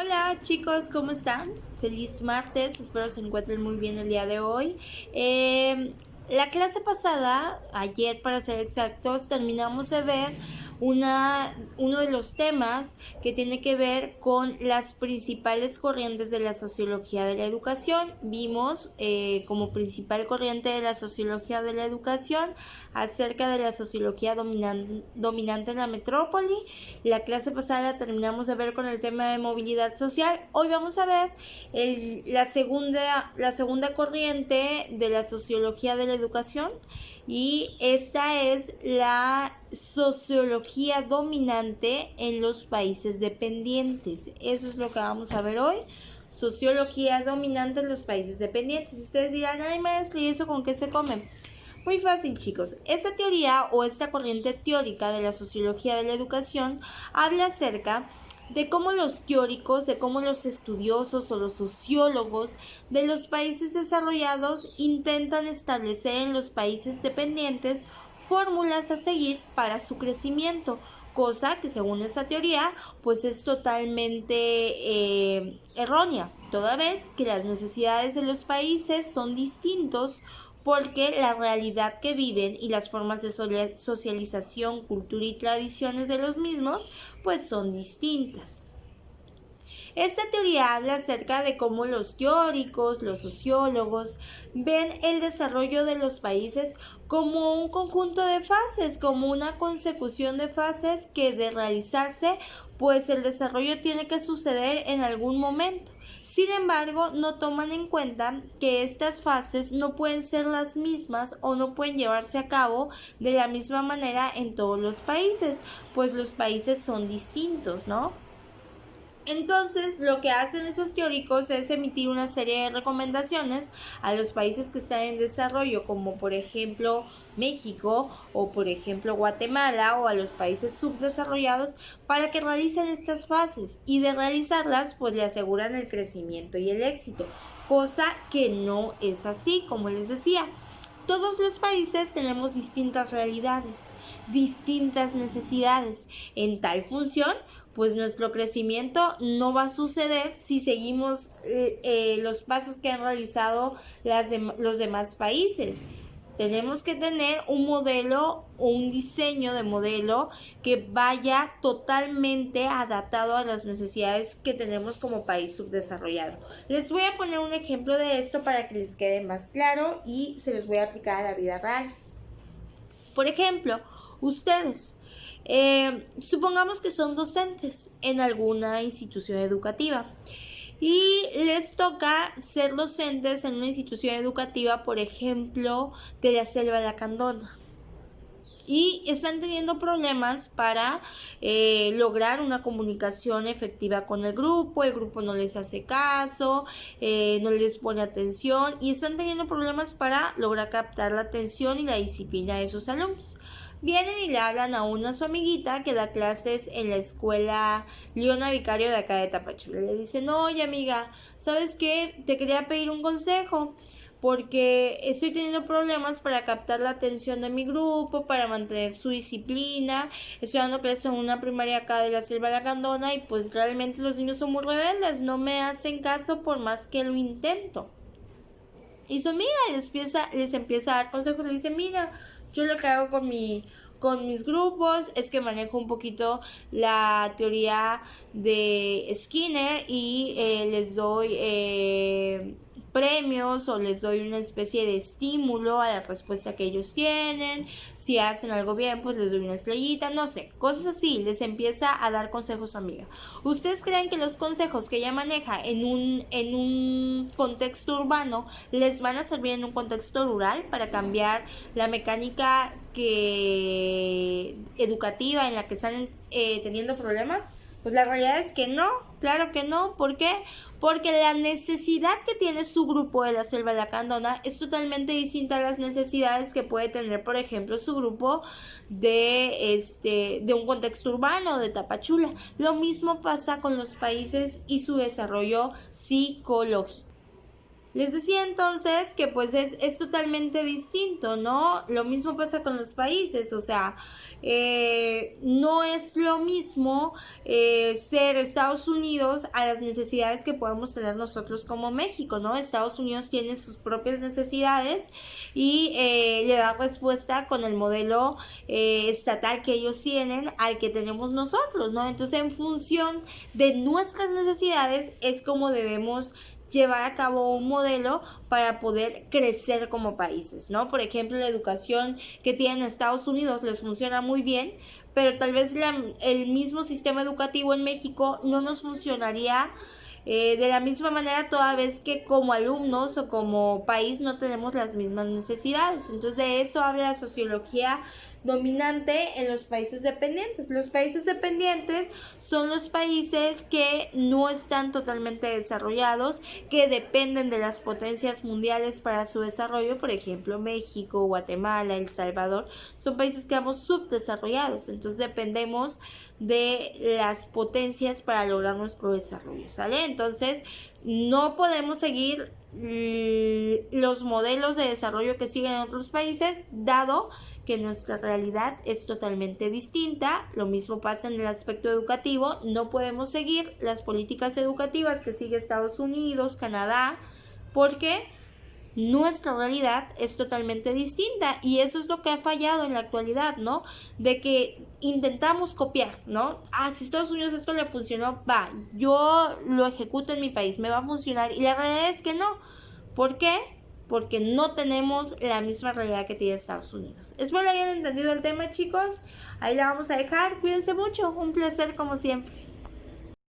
Hola chicos, ¿cómo están? Feliz martes, espero se encuentren muy bien el día de hoy. La clase pasada, ayer para ser exactos, terminamos de ver uno de los temas que tiene que ver con las principales corrientes de la sociología de la educación. Vimos como principal corriente de la sociología de la educación acerca de la sociología dominante en la metrópoli. La clase pasada la terminamos de ver con el tema de movilidad social. Hoy vamos a ver la segunda corriente de la sociología de la educación, y esta es la sociología dominante en los países dependientes. Eso es lo que vamos a ver hoy. Sociología dominante en los países dependientes. Ustedes dirán, ay maestra, ¿y eso con qué se come? Muy fácil, chicos. Esta teoría o esta corriente teórica de la sociología de la educación habla acerca de cómo los teóricos, de cómo los estudiosos o los sociólogos de los países desarrollados intentan establecer en los países dependientes fórmulas a seguir para su crecimiento, cosa que según esta teoría pues es totalmente errónea, toda vez que las necesidades de los países son distintos porque la realidad que viven y las formas de socialización, cultura y tradiciones de los mismos pues son distintas. Esta teoría habla acerca de cómo los teóricos, los sociólogos, ven el desarrollo de los países como un conjunto de fases, como una consecución de fases que de realizarse, pues el desarrollo tiene que suceder en algún momento. Sin embargo, no toman en cuenta que estas fases no pueden ser las mismas o no pueden llevarse a cabo de la misma manera en todos los países, pues los países son distintos, ¿no? Entonces, lo que hacen esos teóricos es emitir una serie de recomendaciones a los países que están en desarrollo, como por ejemplo México o por ejemplo Guatemala, o a los países subdesarrollados, para que realicen estas fases, y de realizarlas pues le aseguran el crecimiento y el éxito, cosa que no es así. Como les decía, todos los países tenemos distintas realidades, distintas necesidades. En tal función, pues nuestro crecimiento no va a suceder si seguimos los pasos que han realizado los demás países. Tenemos que tener un modelo o un diseño de modelo que vaya totalmente adaptado a las necesidades que tenemos como país subdesarrollado. Les voy a poner un ejemplo de esto para que les quede más claro y se los voy a aplicar a la vida real. Por ejemplo, ustedes, supongamos que son docentes en alguna institución educativa y les toca ser docentes en una institución educativa, por ejemplo, de la Selva Lacandona, y están teniendo problemas para lograr una comunicación efectiva con el grupo no les hace caso, no les pone atención, y están teniendo problemas para lograr captar la atención y la disciplina de sus alumnos. Vienen y le hablan a su amiguita que da clases en la escuela Leona Vicario de acá de Tapachula. Le dicen, oye amiga, ¿sabes qué? Te quería pedir un consejo, porque estoy teniendo problemas para captar la atención de mi grupo, para mantener su disciplina. Estoy dando clases en una primaria acá de la Selva Lacandona y pues realmente los niños son muy rebeldes, no me hacen caso por más que lo intento. Y su amiga les empieza a dar consejos, le dice, mira, yo lo que hago con mis grupos es que manejo un poquito la teoría de Skinner y les doy premios, o les doy una especie de estímulo a la respuesta que ellos tienen. Si hacen algo bien, pues les doy una estrellita, no sé, cosas así. Les empieza a dar consejos a amiga. ¿Ustedes creen que los consejos que ella maneja en un contexto urbano les van a servir en un contexto rural para cambiar la mecánica educativa en la que están teniendo problemas? Pues la realidad es que no, claro que no. ¿Por qué? Porque la necesidad que tiene su grupo de la Selva Lacandona es totalmente distinta a las necesidades que puede tener, por ejemplo, su grupo de un contexto urbano, de Tapachula. Lo mismo pasa con los países y su desarrollo psicológico. Les decía entonces que pues es totalmente distinto, ¿no? Lo mismo pasa con los países, o sea, no es lo mismo ser Estados Unidos a las necesidades que podemos tener nosotros como México, ¿no? Estados Unidos tiene sus propias necesidades y le da respuesta con el modelo estatal que ellos tienen al que tenemos nosotros, ¿no? Entonces, en función de nuestras necesidades es como debemos llevar a cabo un modelo para poder crecer como países, ¿no? Por ejemplo, la educación que tienen en Estados Unidos les funciona muy bien, pero tal vez el mismo sistema educativo en México no nos funcionaría de la misma manera, toda vez que como alumnos o como país no tenemos las mismas necesidades. Entonces, de eso habla la sociología dominante en los países dependientes. Los países dependientes son los países que no están totalmente desarrollados, que dependen de las potencias mundiales para su desarrollo. Por ejemplo, México, Guatemala, El Salvador, son países que vamos subdesarrollados. Entonces dependemos de las potencias para lograr nuestro desarrollo, ¿sale? Entonces no podemos seguir los modelos de desarrollo que siguen en otros países, dado que nuestra realidad es totalmente distinta. Lo mismo pasa en el aspecto educativo, no podemos seguir las políticas educativas que sigue Estados Unidos, Canadá, porque nuestra realidad es totalmente distinta y eso es lo que ha fallado en la actualidad, ¿no? De que intentamos copiar, ¿no? Si Estados Unidos esto le funcionó, va, yo lo ejecuto en mi país, me va a funcionar, y la realidad es que no. ¿Por qué? Porque no tenemos la misma realidad que tiene Estados Unidos. Espero que hayan entendido el tema, chicos. Ahí la vamos a dejar. Cuídense mucho. Un placer como siempre.